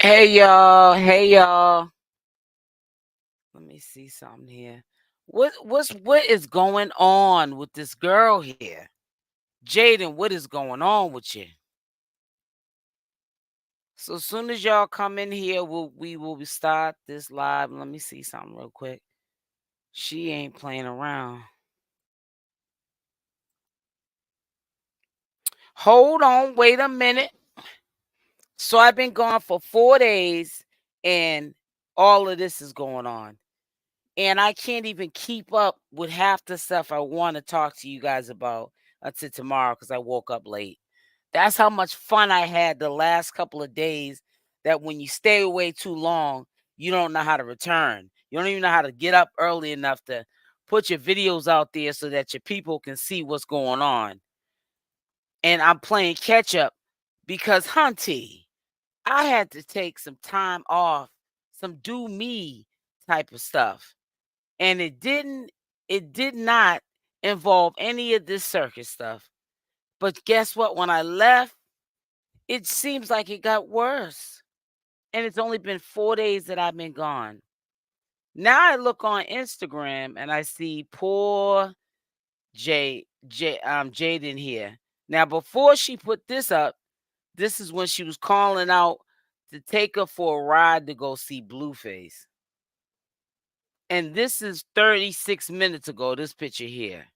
Hey y'all, hey y'all. Let me see something here. What is going on with this girl here? Jaden, what is going on with you? So as soon as y'all come in here, we will start this live. Let me see something real quick. She ain't playing around. Hold on, wait a minute. So I've been gone for 4 days and all of this is going on. And I can't even keep up with half the stuff I want to talk to you guys about until tomorrow because I woke up late. That's how much fun I had the last couple of days. That when you stay away too long, you don't know how to return. You don't even know how to get up early enough to put your videos out there so that your people can see what's going on. And I'm playing catch up because, Hunty, I had to take some time off, some do me type of stuff. And it did not involve any of this circus stuff. But guess what? When I left, it seems like it got worse. And it's only been 4 days that I've been gone. Now I look on Instagram and I see poor Jaden here. Now before she put this up, this is when she was calling out to take her for a ride to go see Blueface. And this is 36 minutes ago, this picture here.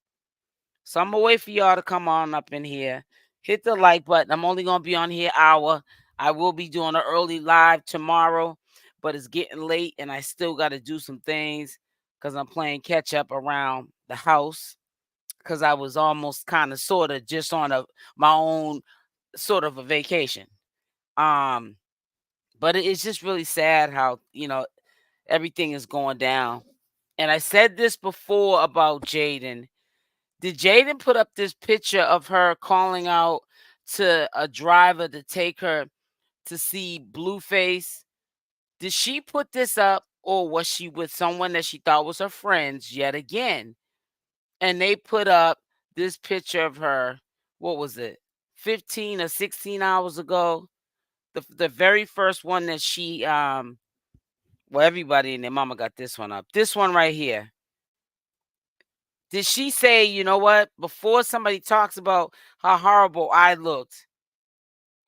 So I'm gonna wait for y'all to come on up in here. Hit the like button. I'm only gonna be on here hour. I will be doing an early live tomorrow, but it's getting late and I still gotta do some things because I'm playing catch up around the house. Because I was almost kind of sort of just on my own sort of a vacation. Um, but it's just really sad how everything is going down. And I said this before about Jaden. Did Jaden put up this picture of her calling out to a driver to take her to see Blueface? Did she put this up or was she with someone that she thought was her friends yet again? And they put up this picture of her, what was it, 15 or 16 hours ago? The very first one that she well, everybody and their mama got this one up. This one right here. Did she say, you know what, before somebody talks about how horrible I looked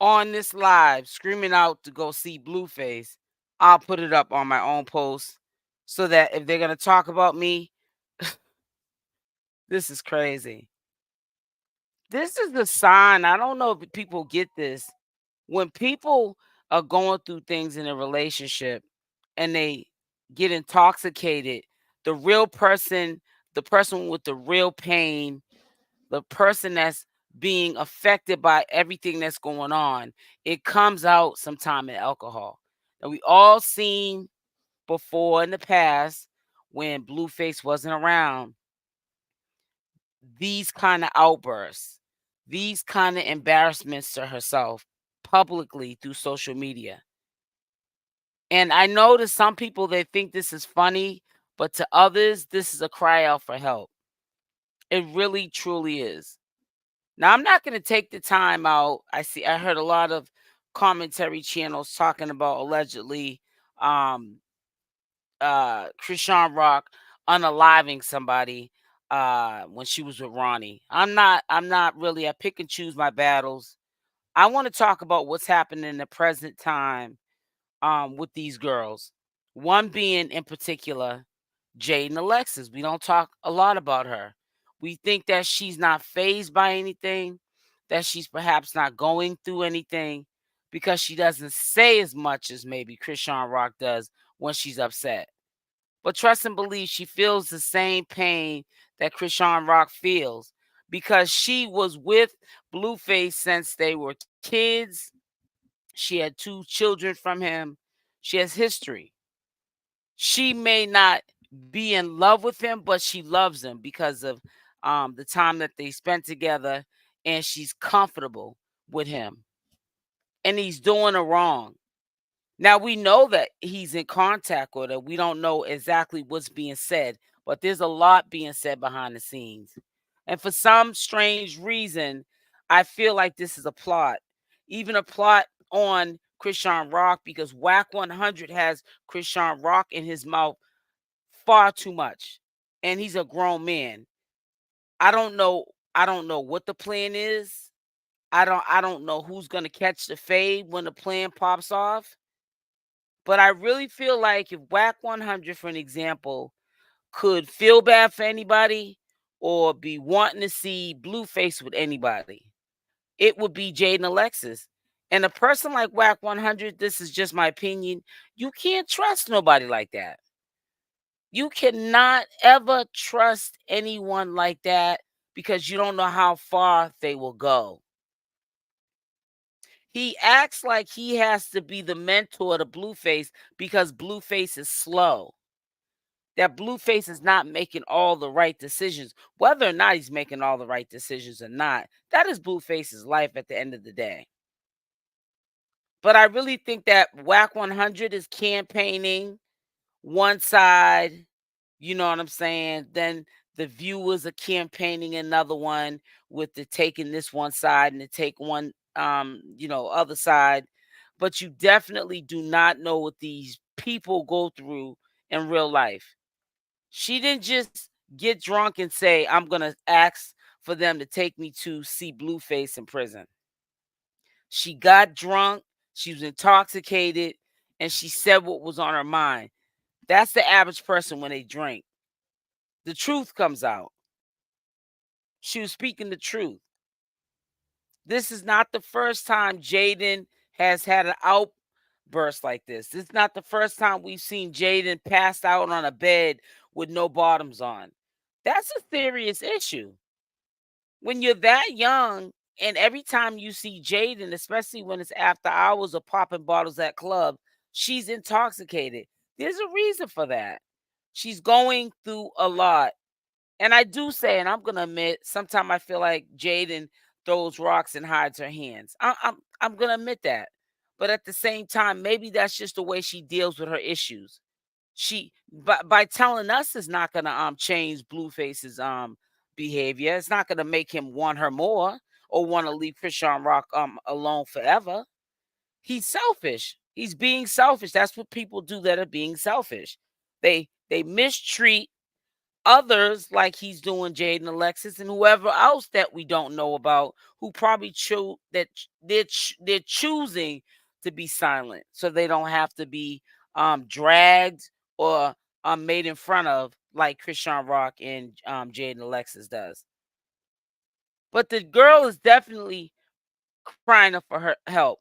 on this live, screaming out to go see Blueface, I'll put it up on my own post so that if they're going to talk about me, this is crazy. This is the sign. I don't know if people get this. When people are going through things in a relationship and they get intoxicated, the real person, the person with the real pain, the person that's being affected by everything that's going on, it comes out sometime in alcohol. And we all seen before in the past when Blueface wasn't around, these kind of outbursts, these kind of embarrassments to herself publicly through social media. And I know to some people they think this is funny, but to others, this is a cry out for help. It really truly is. Now, I'm not going to take the time out. I heard a lot of commentary channels talking about allegedly um CashApp unaliving somebody when she was with Ronnie. I'm not really, I pick and choose my battles. I want to talk about what's happening in the present time with these girls. One being in particular, Jaidyn Alexis. We don't talk a lot about her. We think that she's not phased by anything, that she's perhaps not going through anything because she doesn't say as much as maybe CashApp does when she's upset. But trust and believe she feels the same pain that CashApp feels because she was with Blueface since they were kids. She had 2 children from him. She has history. She may not be in love with him, but she loves him because of the time that they spent together, and she's comfortable with him. And he's doing her wrong. Now we know that he's in contact with her. We don't know exactly what's being said, but there's a lot being said behind the scenes. And for some strange reason, I feel like this is a plot, even a plot on Chrisean Rock because Wack 100 has Chrisean Rock in his mouth far too much. And he's a grown man. I don't know. I don't know what the plan is. I don't know who's gonna catch the fade when the plan pops off. But I really feel like if Wack 100, for an example, could feel bad for anybody or be wanting to see Blueface with anybody, it would be Jaidyn Alexis. And a person like Wack 100, this is just my opinion, you can't trust nobody like that. You cannot ever trust anyone like that because you don't know how far they will go. He acts like he has to be the mentor to Blueface because Blueface is slow. That Blueface is not making all the right decisions. Whether or not he's making all the right decisions or not, that is Blueface's life at the end of the day. But I really think that Wack 100 is campaigning one side, you know what I'm saying? Then the viewers are campaigning another one with the taking this one side and to take one other side. But you definitely do not know what these people go through in real life. She didn't just get drunk and say, I'm gonna ask for them to take me to see Blueface in prison. She got drunk, she was intoxicated, and she said what was on her mind. That's the average person when they drink. The truth comes out. She was speaking the truth. This is not the first time Jaden has had an outburst like this. This is not the first time we've seen Jaden passed out on a bed with no bottoms on. That's a serious issue. When you're that young, and every time you see Jaden, especially when it's after hours of popping bottles at club, she's intoxicated. There's a reason for that. She's going through a lot. And I do say, and I'm gonna admit, sometimes I feel like Jaden throws rocks and hides her hands. I'm gonna admit that. But at the same time, maybe that's just the way she deals with her issues. She by telling us it's not gonna change Blueface's behavior. It's not gonna make him want her more or want to leave Chrisean Rock alone forever. He's selfish. He's being selfish. That's what people do that are being selfish. They mistreat others like he's doing Jaden Alexis and whoever else that we don't know about who probably chose that they're choosing to be silent so they don't have to be dragged or made in front of like Chrisean Rock and Jaden Alexis does. But the girl is definitely crying for her help.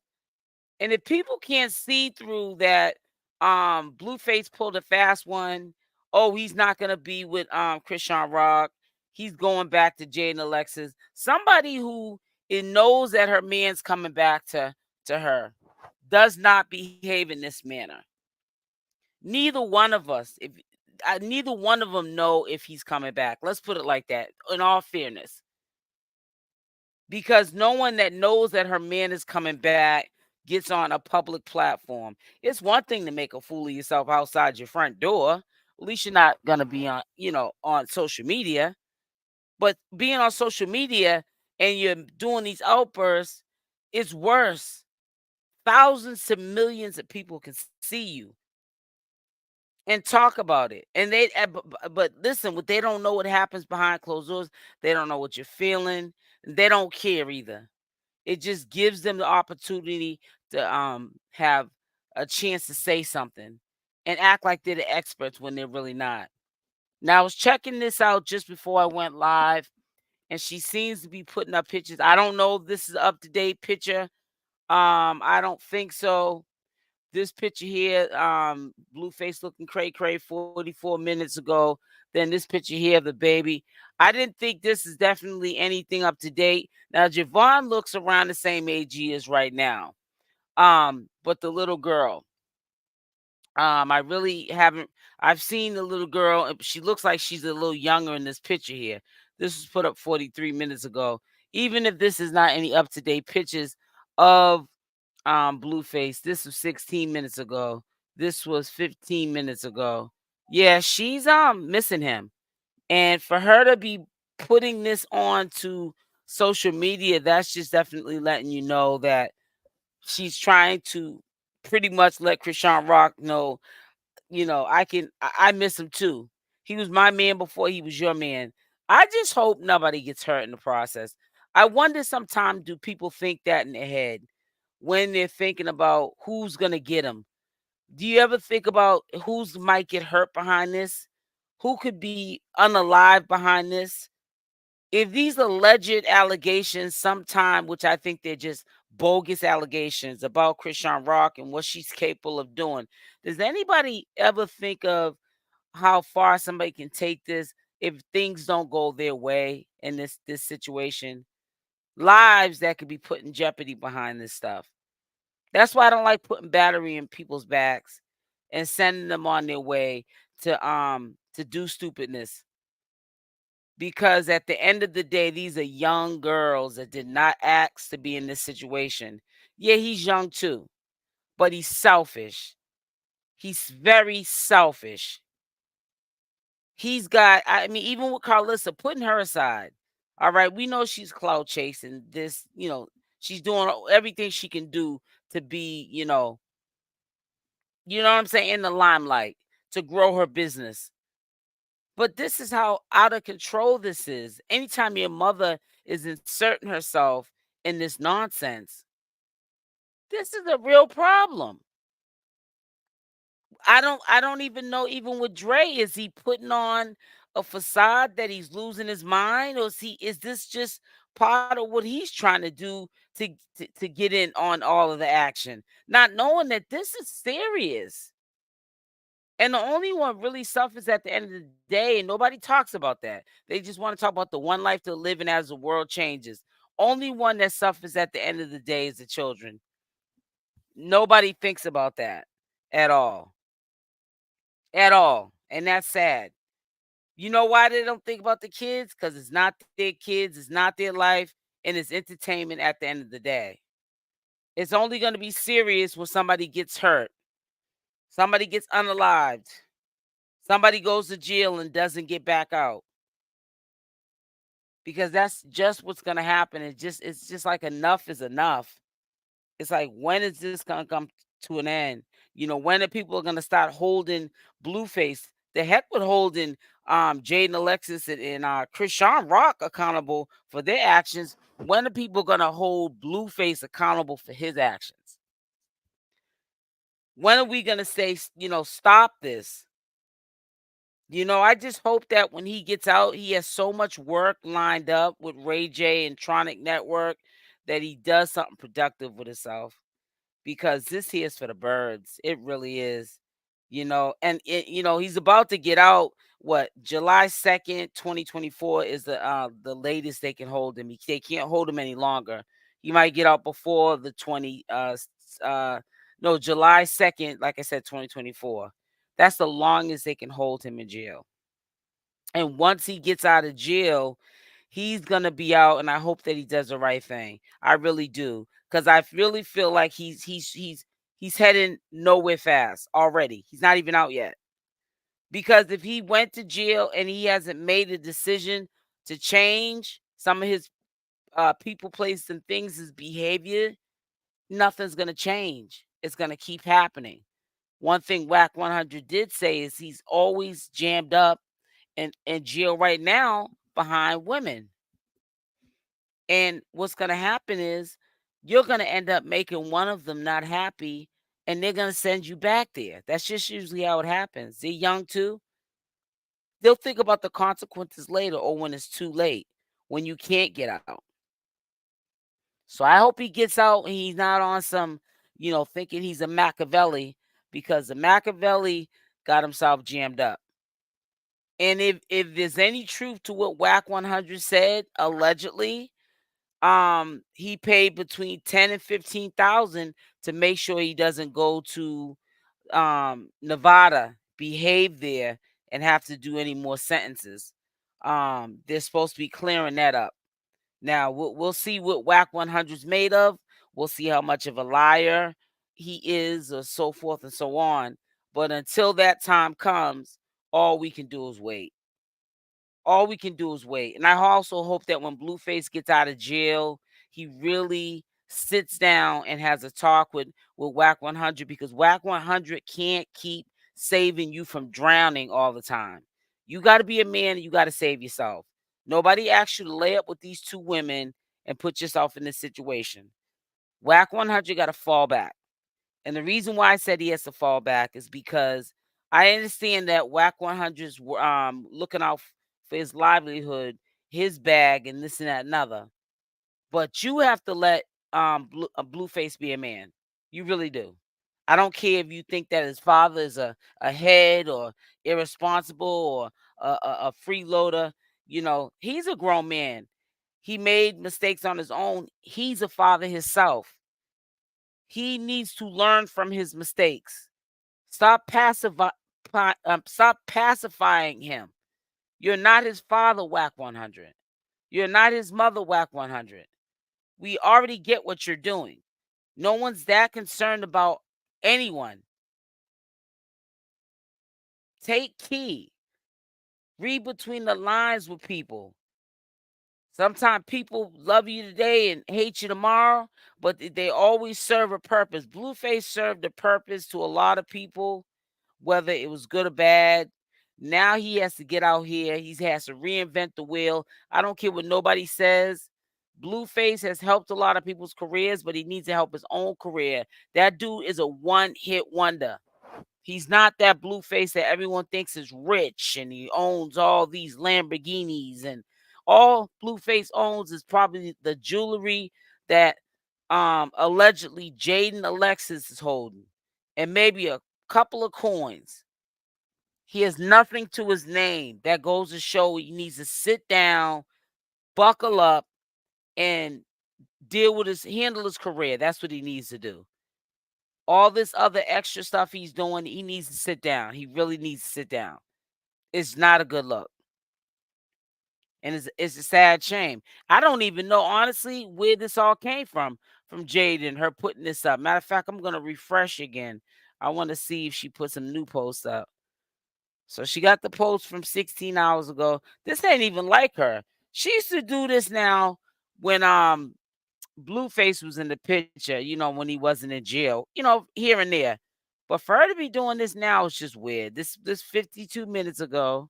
And if people can't see through that, Blueface pulled a fast one. Oh, he's not gonna be with Chrisean Rock. He's going back to Jaden Alexis. Somebody who it knows that her man's coming back to her does not behave in this manner. Neither one of us, if neither one of them know if he's coming back. Let's put it like that. In all fairness, because no one that knows that her man is coming back gets on a public platform. It's one thing to make a fool of yourself outside your front door. At least you're not gonna be on, on social media. But being on social media and you're doing these outbursts is worse. Thousands to millions of people can see you and talk about it. And but listen, what they don't know what happens behind closed doors. They don't know what you're feeling. They don't care either. It just gives them the opportunity to have a chance to say something and act like they're the experts when they're really not. Now I was checking this out just before I went live, and she seems to be putting up pictures. I don't know if this is an up-to-date picture. I don't think so. This picture here, Blueface looking cray 44 minutes ago. Then this picture here of the baby. I didn't think this is definitely anything up to date. Now, Javon looks around the same age he is right now. But the little girl, I really haven't. I've seen the little girl. She looks like she's a little younger in this picture here. This was put up 43 minutes ago. Even if this is not any up to date pictures of Blueface, this was 16 minutes ago. This was 15 minutes ago. Yeah, she's missing him. And for her to be putting this on to social media, that's just definitely letting you know that she's trying to pretty much let Chrisean Rock know, I miss him too. He was my man before he was your man. I just hope nobody gets hurt in the process. I wonder sometimes, do people think that in their head when they're thinking about who's gonna get him? Do you ever think about who's might get hurt behind this? Who could be unalive behind this? If these alleged allegations sometime, which I think they're just bogus allegations about Chrisean Rock and what she's capable of doing, does anybody ever think of how far somebody can take this if things don't go their way in this situation? Lives that could be put in jeopardy behind this stuff. That's why I don't like putting battery in people's backs and sending them on their way to do stupidness. Because at the end of the day, these are young girls that did not ask to be in this situation. Yeah, he's young too, but he's selfish. He's very selfish. I mean, even with Carlissa, putting her aside, all right, we know she's cloud chasing this, she's doing everything she can do to be, what I'm saying, in the limelight to grow her business. But this is how out of control this is. Anytime your mother is inserting herself in this nonsense, this is a real problem. I don't even know, even with Dre, is he putting on a facade that he's losing his mind? Or is this just part of what he's trying to do to get in on all of the action? Not knowing that this is serious. And the only one really suffers at the end of the day, and nobody talks about that. They just want to talk about the one life to live in as the world changes. Only one that suffers at the end of the day is the children. Nobody thinks about that at all. At all. And that's sad. You know why they don't think about the kids? Because it's not their kids, it's not their life, and it's entertainment at the end of the day. It's only going to be serious when somebody gets hurt, somebody gets unalived, somebody goes to jail and doesn't get back out. Because that's just what's gonna happen. It's just like enough is enough. It's like, when is this gonna come to an end? When are people gonna start holding Blueface? The heck with holding Jaidyn Alexis and Chrisean Rock accountable for their actions. When are people gonna hold Blueface accountable for his actions? When are we gonna say, stop this? I just hope that when he gets out, he has so much work lined up with Ray J and Tronic Network that he does something productive with himself, because this here is for the birds. It really is. He's about to get out. What, July 2nd, 2024 is the latest they can hold him. They can't hold him any longer. He might get out before the 20 no, July 2nd, like I said, 2024. That's the longest they can hold him in jail. And once he gets out of jail, he's gonna be out, and I hope that he does the right thing. I really do, because I really feel like he's heading nowhere fast already. He's not even out yet. Because if he went to jail and he hasn't made a decision to change some of his people, places, and things, his behavior, nothing's gonna change. It's gonna keep happening. One thing Wack 100 did say is he's always jammed up in jail right now behind women. And what's going to happen is you're going to end up making one of them not happy, and they're going to send you back there. That's just usually how it happens. They're young too. They'll think about the consequences later, or when it's too late, when you can't get out. So I hope he gets out and he's not on some, thinking he's a Machiavelli, because the Machiavelli got himself jammed up. And if there's any truth to what Wack 100 said, allegedly, he paid between 10 and 15,000 to make sure he doesn't go to Nevada, behave there, and have to do any more sentences. They're supposed to be clearing that up. Now we'll see what Wack 100's made of. We'll see how much of a liar he is, or so forth and so on. But until that time comes, all we can do is wait. All we can do is wait. And I also hope that when Blueface gets out of jail, he really sits down and has a talk with Wack 100, because Wack 100 can't keep saving you from drowning all the time. You got to be a man and you got to save yourself. Nobody asked you to lay up with these two women and put yourself in this situation. Wack 100 got to fall back. And the reason why I said he has to fall back is because I understand that Wack 100's looking out for his livelihood, his bag, and this and that and other. But you have to let Blueface be a man. You really do. I don't care if you think that his father is a head or irresponsible or a freeloader. You know, he's a grown man. He made mistakes on his own. He's a father himself. He needs to learn from his mistakes. Stop stop pacifying him. You're not his father, Wack 100. You're not his mother, Wack 100. We already get what you're doing. No one's that concerned about anyone. Take key. Read between the lines with people. Sometimes people love you today and hate you tomorrow, but they always serve a purpose. Blueface served a purpose to a lot of people, whether it was good or bad. Now he has to get out here. He has to reinvent the wheel. I don't care what nobody says. Blueface has helped a lot of people's careers, but he needs to help his own career. That dude is a one-hit wonder. He's not that Blueface that everyone thinks is rich and he owns all these Lamborghinis, and all Blueface owns is probably the jewelry that allegedly Jaidyn Alexis is holding, and maybe a couple of coins. He has nothing to his name. That goes to show he needs to sit down, buckle up, and handle his career. That's what he needs to do. All this other extra stuff he's doing, he needs to sit down. He really needs to sit down. It's not a good look. And it's a sad shame. I don't even know, honestly, where this all came from Jaidyn, her putting this up. Matter of fact, I'm going to refresh again. I want to see if she put some new posts up. So she got the post from 16 hours ago. This ain't even like her. She used to do this now when Blueface was in the picture, when he wasn't in jail, here and there. But for her to be doing this now is just weird. This 52 minutes ago.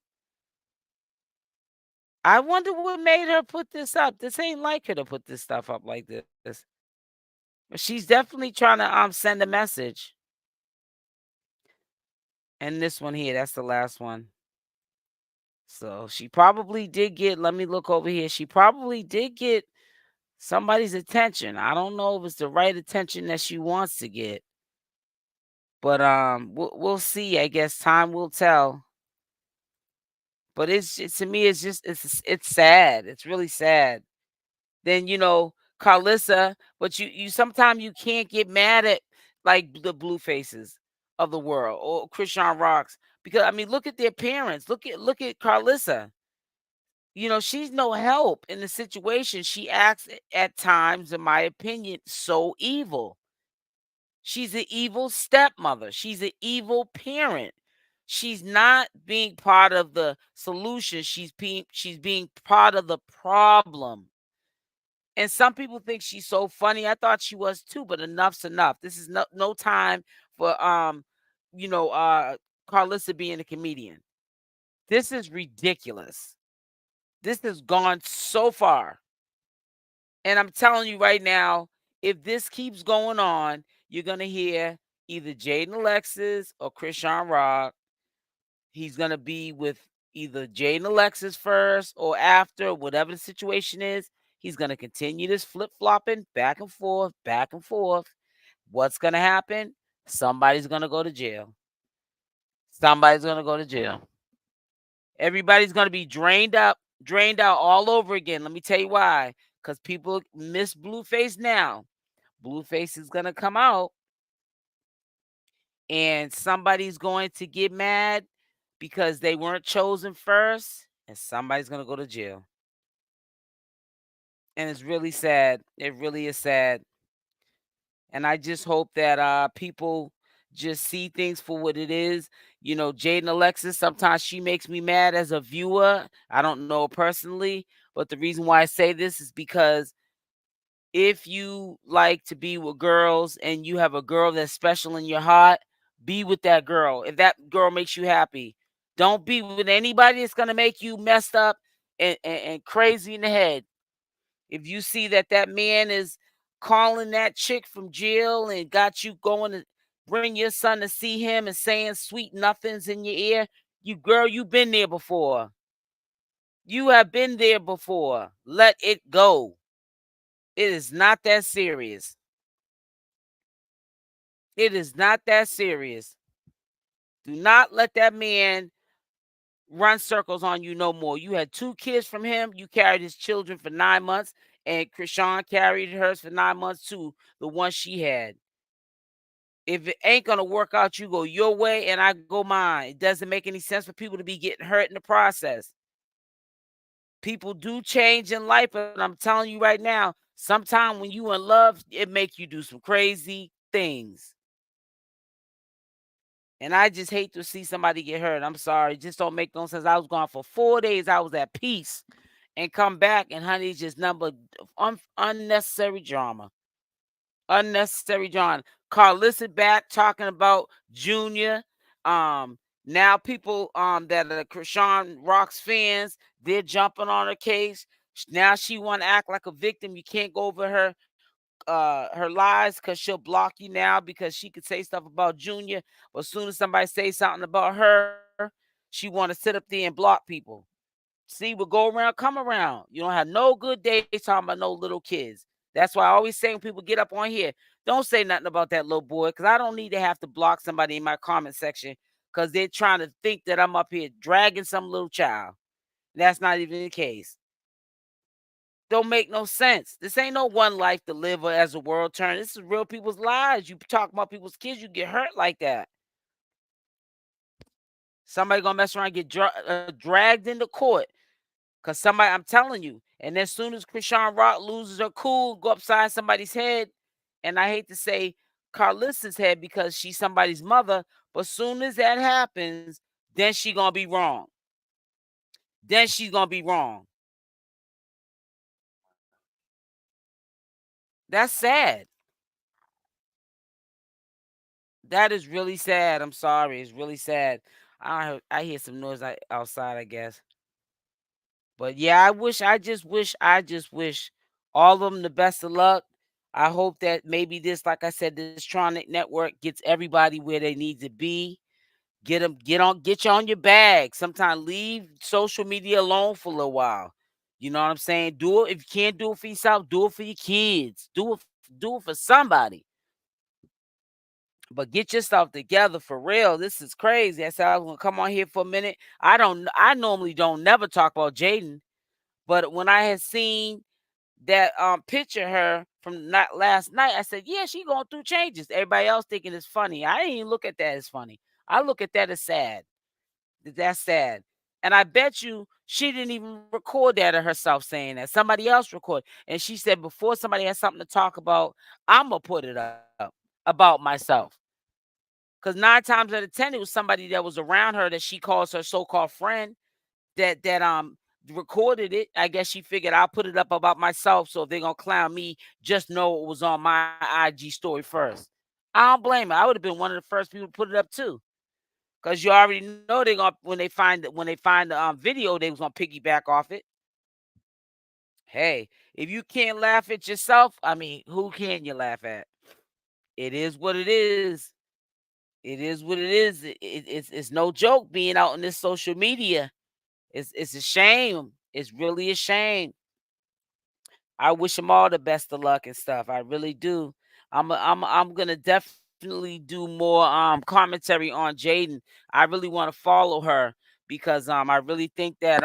I wonder what made her put this up. This ain't like her to put this stuff up like this. But she's definitely trying to send a message. And this one here, that's the last one. So she probably did get, let me look over here. She probably did get somebody's attention. I don't know if it's the right attention that she wants to get. But we'll see. I guess time will tell. But to me, it's sad. It's really sad. Then Carlissa, but you sometimes you can't get mad at like the Bluefaces of the world or Chrisean Rocks, because I mean look at their parents. Look at Carlissa. She's no help in the situation. She acts at times, in my opinion, so evil. She's an evil stepmother. She's an evil parent. She's not being part of the solution. She's being part of the problem. And some people think she's so funny. I thought she was too, but enough's enough. This is no time for Carlissa being a comedian. This is ridiculous. This has gone so far. And I'm telling you right now, if this keeps going on, you're going to hear either Jaden Alexis or Chrisean Rock. He's going to be with either Jaden Alexis first or after, whatever the situation is. He's going to continue this flip-flopping back and forth, back and forth. What's going to happen? Somebody's going to go to jail. Somebody's going to go to jail. Everybody's going to be drained out all over again. Let me tell you why. Because people miss Blueface now. Blueface is going to come out and somebody's going to get mad because they weren't chosen first, and somebody's going to go to jail. And it's really sad. It really is sad. And I just hope that people just see things for what it is. Jaden Alexis, sometimes she makes me mad as a viewer. I don't know her personally, but the reason why I say this is because If you like to be with girls and you have a girl that's special in your heart, be with that girl. If that girl makes you happy, don't be with anybody that's gonna make you messed up and crazy in the head. If you see that that man is calling that chick from jail and got you going to bring your son to see him and saying sweet nothings in your ear, you girl, you've been there before. You have been there before. Let it go. It is not that serious. It is not that serious. Do not let that man run circles on you no more. You had 2 kids from him. You carried his children for 9 months, and Chrisean carried hers for 9 months too. The one she had. If it ain't gonna work out, you go your way and I go mine. It doesn't make any sense for people to be getting hurt in the process. People do change in life, but I'm telling you right now, sometime when you in love, it make you do some crazy things. And I just hate to see somebody get hurt. I'm sorry. It just don't make no sense. I was gone for 4 days. I was at peace and come back, and honey, just number unnecessary drama. Unnecessary drama. Carlissa back talking about Junior. Now people that are Chrisean Rock's fans, they're jumping on her case. Now she want to act like a victim. You can't go over her lies because she'll block you now because she could say stuff about Junior. But as soon as somebody says something about her, she want to sit up there and block people. See, what go around, come around. You don't have no good days talking about no little kids. That's why I always say when people get up on here, don't say nothing about that little boy because I don't need to have to block somebody in my comment section because they're trying to think that I'm up here dragging some little child. That's not even the case. Don't make no sense. This ain't no one life to live as the world turns. This is real people's lives. You talk about people's kids, you get hurt like that. Somebody gonna mess around and get dragged into court because somebody, I'm telling you. And as soon as Chrisean Rock loses her cool, go upside somebody's head, and I hate to say Carlissa's head because she's somebody's mother, but soon as that happens, then she gonna be wrong. Then she's gonna be wrong. That's sad. That is really sad. I'm sorry. It's really sad. I hear some noise outside, I guess. But yeah, I just wish all of them the best of luck. I hope that maybe this, like I said, this Tronic network gets everybody where they need to be. Get you on your bag. Sometimes leave social media alone for a little while. You know what I'm saying? Do it if you can't do it for yourself. Do it for your kids. Do it for somebody. But get yourself together for real. This is crazy. I said I was gonna come on here for a minute. I normally don't never talk about Jaden, but when I had seen that picture of her from not last night, I said, yeah, she going through changes. Everybody else thinking it's funny. I didn't even look at that as funny. I look at that as sad. That's sad. And I bet you she didn't even record that of herself saying that. Somebody else recorded. And she said before somebody has something to talk about, I'm gonna put it up about myself. Because 9 times out of 10, it was somebody that was around her that she calls her so-called friend that recorded it. I guess she figured I'll put it up about myself. So if they're gonna clown me, just know it was on my IG story first. I don't blame her. I would have been one of the first people to put it up too. Cause you already know they're gonna when they find the video, they was gonna piggyback off it. Hey, if you can't laugh at yourself, I mean, who can you laugh at? It is what it is. It is what it is. It's no joke being out in this social media. It's a shame. It's really a shame. I wish them all the best of luck and stuff. I really do. I'm gonna definitely do more commentary on Jaden. I really want to follow her because I really think that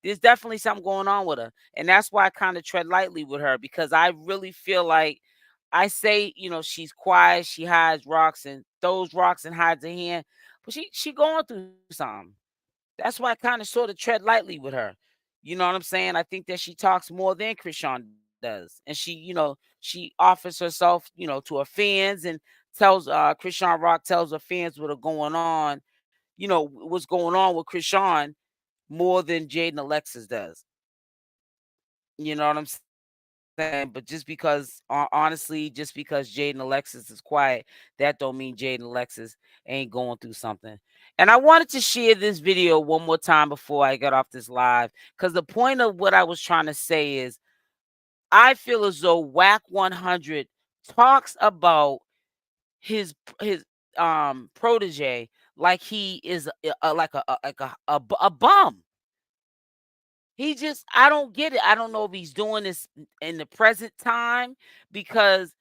there's definitely something going on with her. And that's why I kind of tread lightly with her because I really feel like I say, she's quiet, she hides rocks and throws rocks and hides her hand, but she going through something. That's why I kind of sort of tread lightly with her. You know what I'm saying? I think that she talks more than Chrisean does. And she offers herself, to her fans and tells Chrisean Rock tells her fans what are going on, what's going on with Chrisean more than Jaidyn Alexis does. You know what I'm saying? saying? But just because, honestly, just because Jaidyn Alexis is quiet, that don't mean Jaidyn Alexis ain't going through something. And I wanted to share this video one more time before I get off this live, because the point of what I was trying to say is, I feel as though Wack 100 talks about his protege like he is a bum. He just, I don't get it. I don't know if he's doing this in the present time because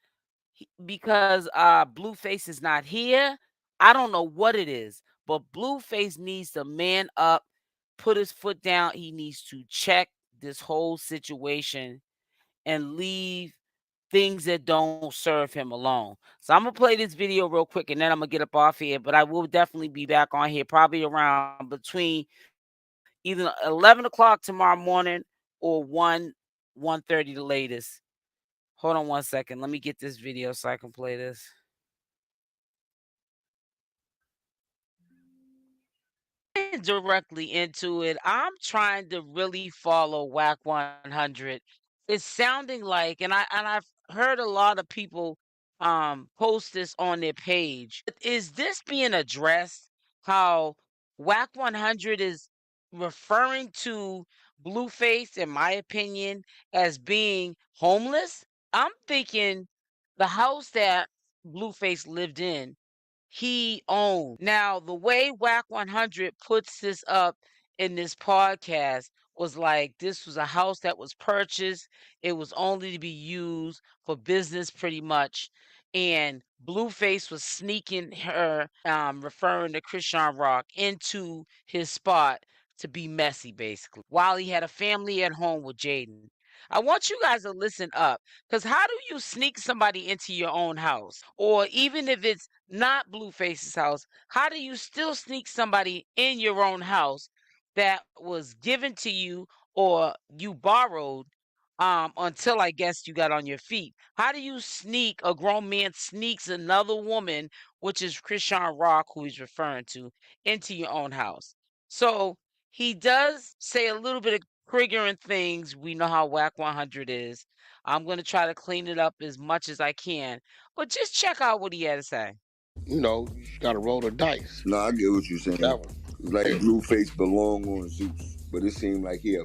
Blueface is not here. I don't know what it is, but Blueface needs to man up, put his foot down. He needs to check this whole situation and leave things that don't serve him alone. So I'm gonna play this video real quick and then I'm gonna get up off here. But I will definitely be back on here probably around between either 11 o'clock tomorrow morning or 1:30 the latest. Hold on one second. Let me get this video so I can play this. Directly into it. I'm trying to really follow Wack 100. It's sounding like, and I've heard a lot of people post this on their page. Is this being addressed? How Wack 100 is referring to Blueface, in my opinion, as being homeless? I'm thinking the house that Blueface lived in, he owned. Now, the way Wack 100 puts this up in this podcast was like this was a house that was purchased. It was only to be used for business pretty much. And Blueface was sneaking her, referring to Chrisean Rock, into his spot to be messy, basically, while he had a family at home with Jaden. I want you guys to listen up, because how do you sneak somebody into your own house? Or even if it's not Blueface's house, how do you still sneak somebody in your own house that was given to you or you borrowed until I guess you got on your feet? How do you sneak, a grown man sneaks another woman, which is Chrisean Rock, who he's referring to, into your own house? So he does say a little bit of triggering things. We know how Wack 100 is. I'm going to try to clean it up as much as I can, but just check out what he had to say. You got to roll the dice. No, I get what you're saying. That one. It's like Blueface belong on Zeus, but it seemed like he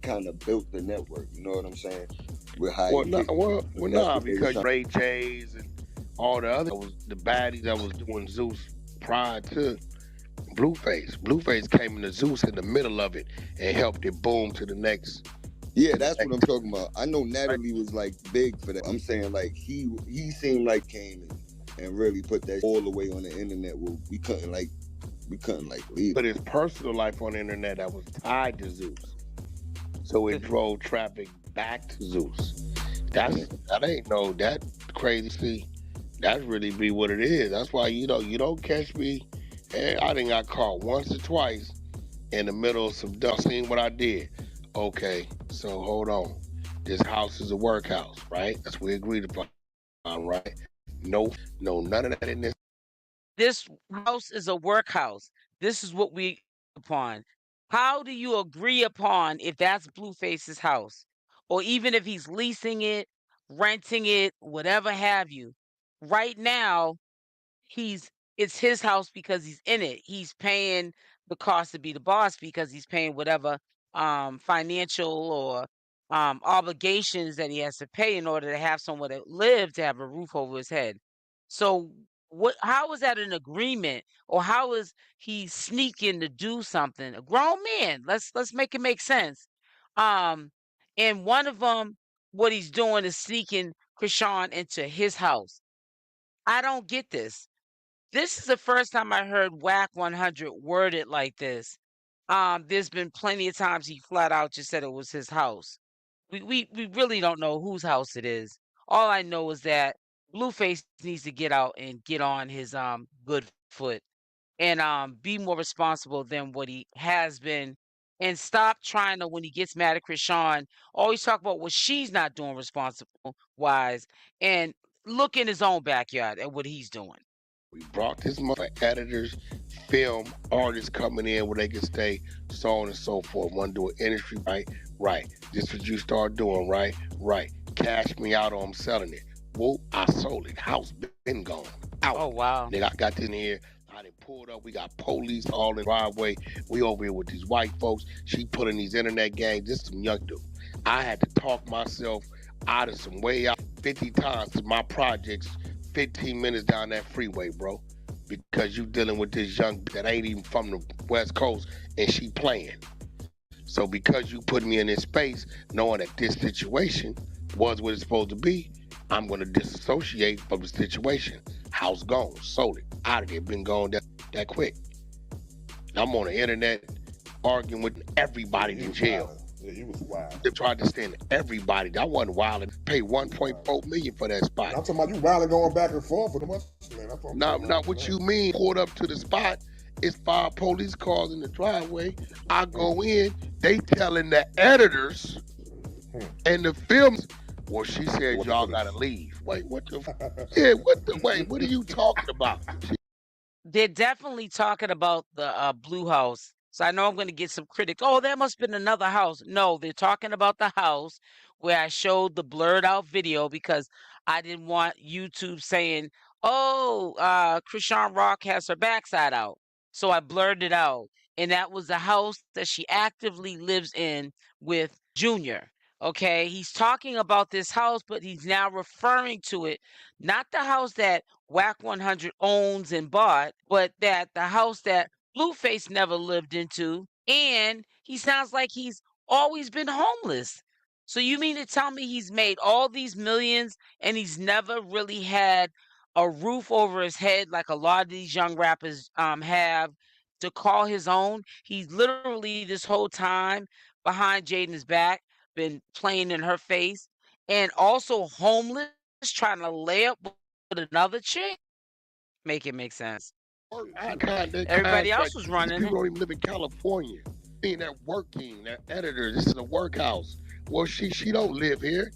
kind of built the network. You know what I'm saying? With how because Ray J's and all the other was the baddies that was doing Zeus prior to Blueface. Blueface came into Zeus in the middle of it and helped it boom to the next. Yeah, that's what I'm talking about. I know Natalie was like big for that. I'm saying like he seemed like came and really put that all the way on the internet where we couldn't leave. But his personal life on the internet that was tied to Zeus, so it drove traffic back to Zeus. That ain't no that crazy. See, that really be what it is. That's why you don't catch me. And I done got caught once or twice in the middle of some dumb. Seen what I did. Okay, so hold on. This house is a workhouse, right? That's what we agreed upon, right? No, none of that in this. This house is a workhouse. This is what we upon. How do you agree upon if that's Blueface's house? Or even if he's leasing it, renting it, whatever have you. Right now, he's it's his house because he's in it. He's paying the cost to be the boss because he's paying whatever financial or obligations that he has to pay in order to have somewhere to live, to have a roof over his head. So how is that an agreement, or how is he sneaking to do something? A grown man. Let's make it make sense. Um and one of them, what he's doing is sneaking Chrisean into his house. I don't get this. This is the first time I heard Wack 100 worded like this. There's been plenty of times he flat out just said it was his house. We really don't know whose house it is. All I know is that Blueface needs to get out and get on his good foot and be more responsible than what he has been, and stop trying to, when he gets mad at Chrisean, always talk about what she's not doing responsible wise, and look in his own backyard at what he's doing. We brought this for editors, film artists coming in where they can stay, so on and so forth. Want to do an industry, right? Right. This is what you start doing, right? Right. cashed me out on selling it. Whoa, I sold it. House been gone. Out. Oh, wow. Nigga, I got in here. I done pulled up. We got police all in the driveway. We over here with these white folks. She pulling these internet gangs. This some young dude. I had to talk myself out of some way out 50 times to my projects 15 minutes down that freeway, bro. Because you dealing with this young that ain't even from the West Coast and she playing. So because you put me in this space, knowing that this situation was what it's supposed to be, I'm gonna disassociate from the situation. House gone, sold it, out of there, been gone that quick. I'm on the internet arguing with everybody in jail. Yeah, he was wild. They tried to stand everybody. I wasn't wild and pay 1.4 million for that spot. I'm talking about you wild and going back and forth with the money, man. Not what you mean. Pulled up to the spot. It's 5 police cars in the driveway. I go in. They telling the editors and the films. Well, she said y'all gotta leave. Wait, what the? Yeah, wait, what are you talking about? They're definitely talking about the Blue House. So I know I'm going to get some critics. Oh, that must have been another house. No, they're talking about the house where I showed the blurred out video because I didn't want YouTube saying, oh, Chrisean Rock has her backside out. So I blurred it out. And that was the house that she actively lives in with Junior. Okay, he's talking about this house, but he's now referring to it, not the house that Wack 100 owns and bought, but that the house that Blueface never lived into. And he sounds like he's always been homeless. So you mean to tell me he's made all these millions and he's never really had a roof over his head like a lot of these young rappers have to call his own? He's literally this whole time behind Jaden's back been playing in her face and also homeless trying to lay up with another chick. Make it make sense. Everybody else was running People it. don't even live in California. Being that working, that editor, this is a workhouse. Well, she don't live here.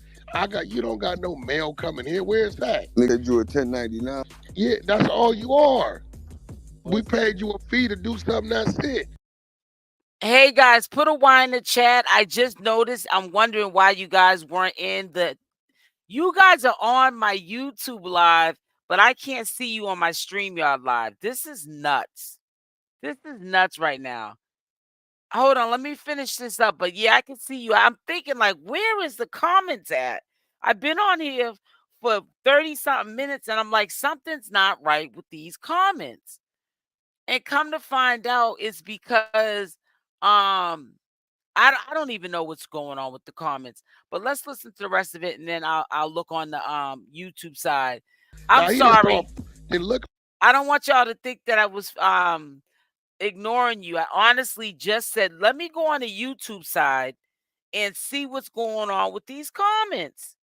You don't got no mail coming here. Where's that? Nigga said you a 1099. Yeah, that's all you are. We paid you a fee to do something, that's it. Hey guys, put a Y in the chat. I just noticed. I'm wondering why you guys weren't in the. You guys are on my YouTube live, but I can't see you on my StreamYard live. This is nuts. This is nuts right now. Hold on, let me finish this up. But yeah, I can see you. I'm thinking like, where is the comments at? I've been on here for 30 something minutes and I'm like, something's not right with these comments. And come to find out, it's because I don't even know what's going on with the comments. But let's listen to the rest of it and then I'll look on the YouTube side. I'm sorry. I don't want y'all to think that I was ignoring you. I honestly just said, let me go on the YouTube side and see what's going on with these comments.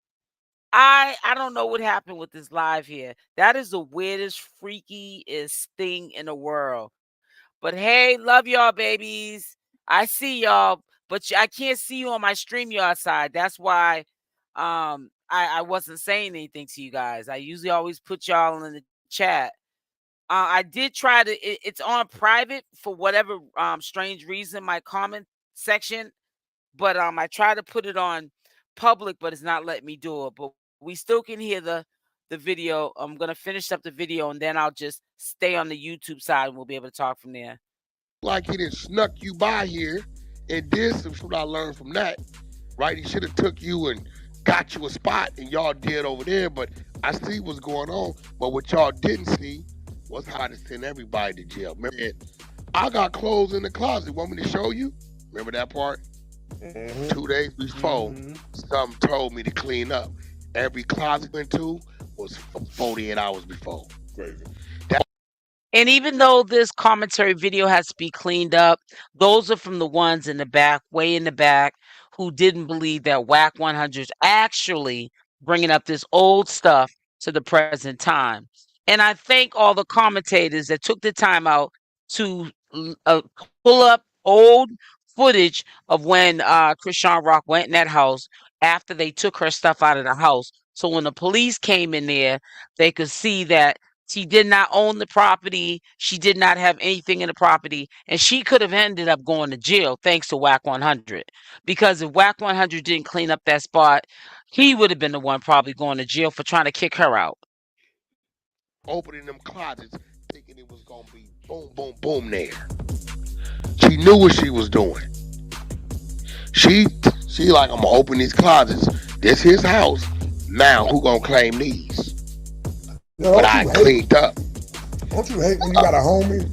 I don't know what happened with this live here. That is the weirdest, freakiest thing in the world. But hey, love y'all, babies. I see y'all, but I can't see you on my StreamYard side. That's why I wasn't saying anything to you guys. I usually always put y'all in the chat. I did try to. It's on private for whatever strange reason. My comment section, but I tried to put it on public, but it's not letting me do it. But we still can hear the video. I'm gonna finish up the video and then I'll just stay on the YouTube side and we'll be able to talk from there. Like he didn't snuck you by here and did some what I learned from that. Right? He should have took you and got you a spot and y'all did over there. But I see what's going on. But what y'all didn't see was how to send everybody to jail. Remember, I got clothes in the closet. Want me to show you? Remember that part? 2 days before, something told me to clean up. Every closet went to was 48 hours before. Crazy. And even though this commentary video has to be cleaned up, those are from the ones in the back, way in the back, who didn't believe that Wack 100 is actually bringing up this old stuff to the present time. And I thank all the commentators that took the time out to pull up old footage of when Chrisean Rock went in that house after they took her stuff out of the house. So when the police came in there, they could see that She did not own the property. She did not have anything in the property. And she could have ended up going to jail thanks to Wack 100. Because if Wack 100 didn't clean up that spot, he would have been the one probably going to jail for trying to kick her out. Opening them closets, thinking it was gonna be boom, boom, boom there. She knew what she was doing. She like, I'm gonna open these closets. This his house. Now who gonna claim these? Yo, But I cleaned up. Don't you hate when you got a homie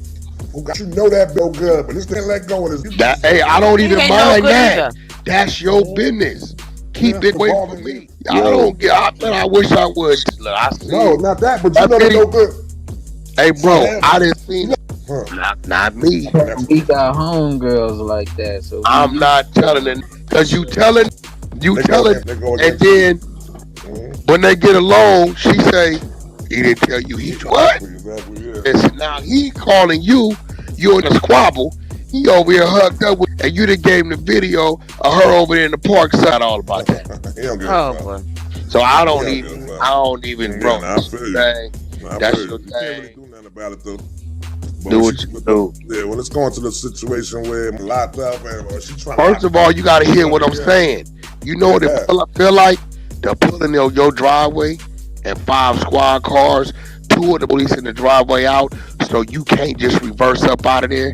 who got you know that bill good, but this didn't let go of this? Hey, I don't even ain't no mind good that. either. That's your business. Keep it away involving from you. me. I don't get. I wish I would. Look, I see. No, not that, but you know that no good. Hey, bro, Damn. I didn't see. Huh. Not me. We got homegirls like that, so I'm not telling it because you telling, They go and against then Mhm. when they get along, she say, "He didn't tell you he what?" Exactly, yeah. And so now he calling you. You in a squabble. He over here hugged up with, and you done gave him the video of her over there in the park. Side all about that. He don't give Oh, a fuck. boy. So I don't Yeah, even. yeah, I don't even, Yeah, bro. nah, I feel you. Thing. Nah, I That's feel your you. You can't really thing. do nothing about it though. But Do when what she- you do. Yeah, when it's going to the situation where I'm locked up and or she trying First to of all, you got to hear what I'm Yeah. saying. You know what it Yeah. feel like? They're pulling your driveway and 5 squad cars, 2 of the police in the driveway out, so you can't just reverse up out of there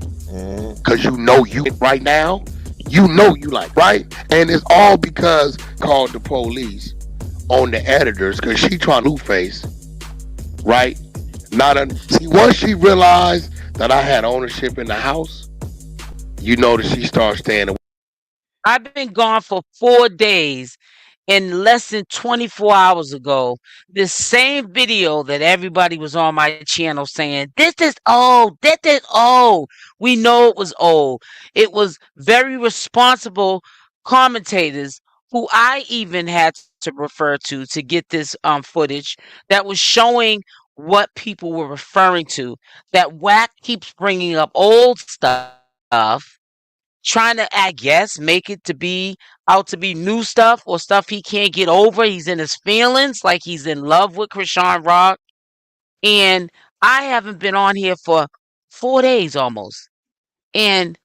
because you know you right now. You know you like right, and it's all because called the police on the editors because she trying to Blueface, right? See, once she realized that I had ownership in the house, you know that she started staying away. I've been gone for 4 days. And less than 24 hours ago, this same video that everybody was on my channel saying, this is old, this is old. We know it was old. It was very responsible commentators who I even had to refer to get this footage that was showing what people were referring to. That Wack keeps bringing up old stuff, trying to, I guess, make it to be out to be new stuff or stuff he can't get over. He's in his feelings, like he's in love with Chrisean Rock. And I haven't been on here for 4 days almost. And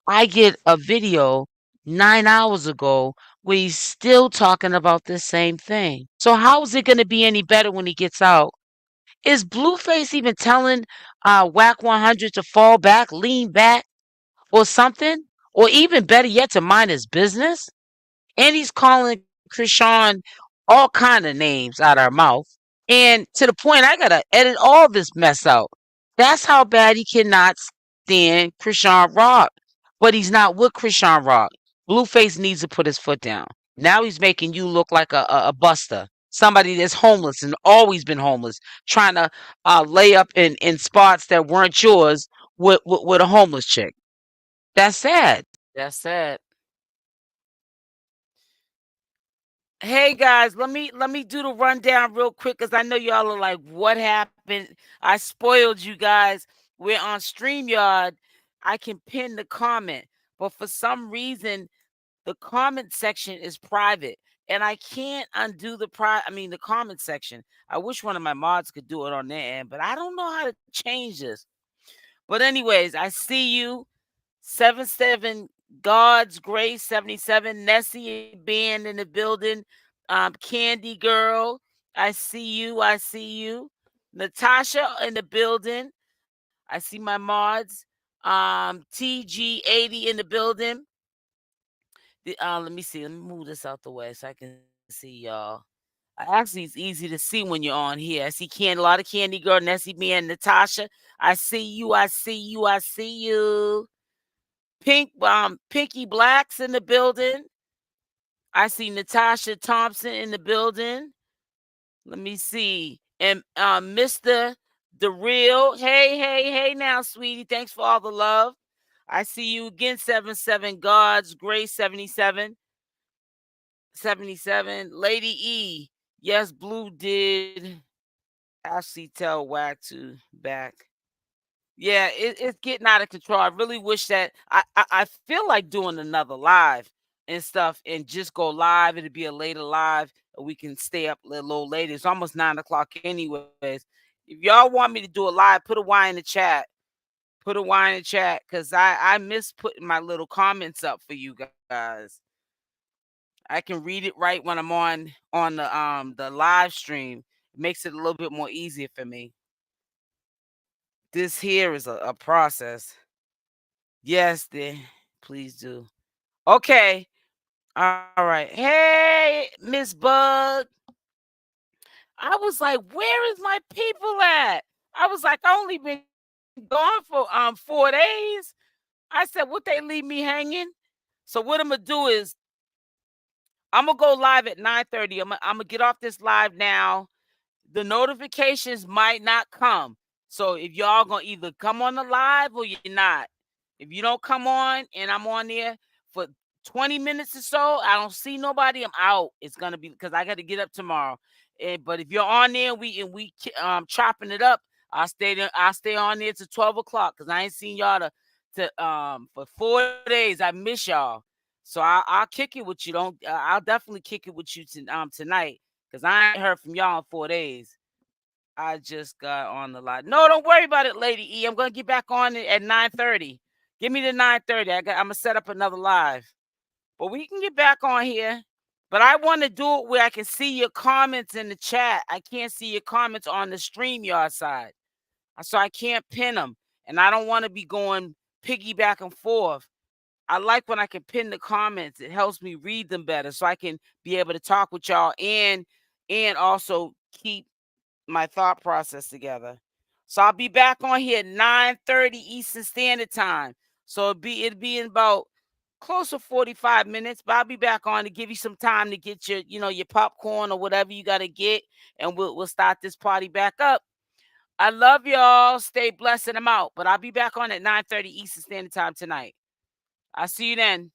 I get a video 9 hours ago where he's still talking about this same thing. So how is it going to be any better when he gets out? Is Blueface even telling Wack 100 to fall back, lean back, or something? Or even better yet, to mind his business? And he's calling Chrisean all kind of names out of her mouth. And to the point, I gotta edit all this mess out. That's how bad he cannot stand Chrisean Rock. But he's not with Chrisean Rock. Blueface needs to put his foot down. Now he's making you look like a buster. Somebody that's homeless and always been homeless, trying to lay up in spots that weren't yours with a homeless chick. That's sad. That's sad. Hey guys, let me do the rundown real quick because I know y'all are like, what happened? I spoiled you guys. We're on StreamYard. I can pin the comment, but for some reason, the comment section is private, and I can't undo the comment section. I wish one of my mods could do it on their end, but I don't know how to change this. But anyways, I see you. 77 God's Grace 77 Nessie band in the building. Candy Girl, I see you. I see you. Natasha in the building. I see my mods. TG80 in the building. Let me see. Let me move this out the way so I can see y'all. Actually, it's easy to see when you're on here. I see a lot of Candy Girl, Nessie band, Natasha. I see you. I see you. I see you. Pinky Blacks in the building. I see Natasha Thompson in the building. Let me see. And Mr. The Real. Hey now, sweetie. Thanks for all the love. I see you again, 77 God's Grace 77. 77. Lady E. Yes, Blue did actually tell Wack to back. Yeah, it's getting out of control. I really wish that I feel like doing another live and stuff and just go live. It'll be a later live. We can stay up a little later. It's almost 9 o'clock anyways. If y'all want me to do a live, put a Y in the chat. Put a Y in the chat, because I miss putting my little comments up for you guys. I can read it right when I'm on the live stream. It makes it a little bit more easier for me. This here is a process. Yes, please do. Okay. All right. Hey, Miss Bug. I was like, where is my people at? I was like, I only been gone for 4 days. I said, what they leave me hanging? So what I'm gonna do is I'm gonna go live at 9:30. I'm gonna get off this live now. The notifications might not come. So if y'all gonna either come on the live or you're not. If you don't come on and I'm on there for 20 minutes or so, I don't see nobody, I'm out. It's gonna be because I got to get up tomorrow. But if you're on there and we chopping it up, I'll stay there. I'll stay on there to 12 o'clock because I ain't seen y'all for 4 days. I miss y'all. So I'll kick it with you. Don't I'll definitely kick it with you tonight because I ain't heard from y'all in 4 days. I just got on the line. No, don't worry about it, Lady E. I'm gonna get back on it at 9:30. Give me the 9:30. I'm gonna set up another live. But we can get back on here. But I want to do it where I can see your comments in the chat. I can't see your comments on the StreamYard side. So I can't pin them. And I don't want to be going piggyback and forth. I like when I can pin the comments. It helps me read them better so I can be able to talk with y'all and also keep my thought process together. So I'll be back on here at 9:30 Eastern Standard Time. So it'll be in about close to 45 minutes, but I'll be back on to give you some time to get your popcorn or whatever you got to get, and we'll start this party back up. I love y'all. Stay blessed and I'm out. But I'll be back on at 9:30 Eastern Standard Time tonight. I'll see you then.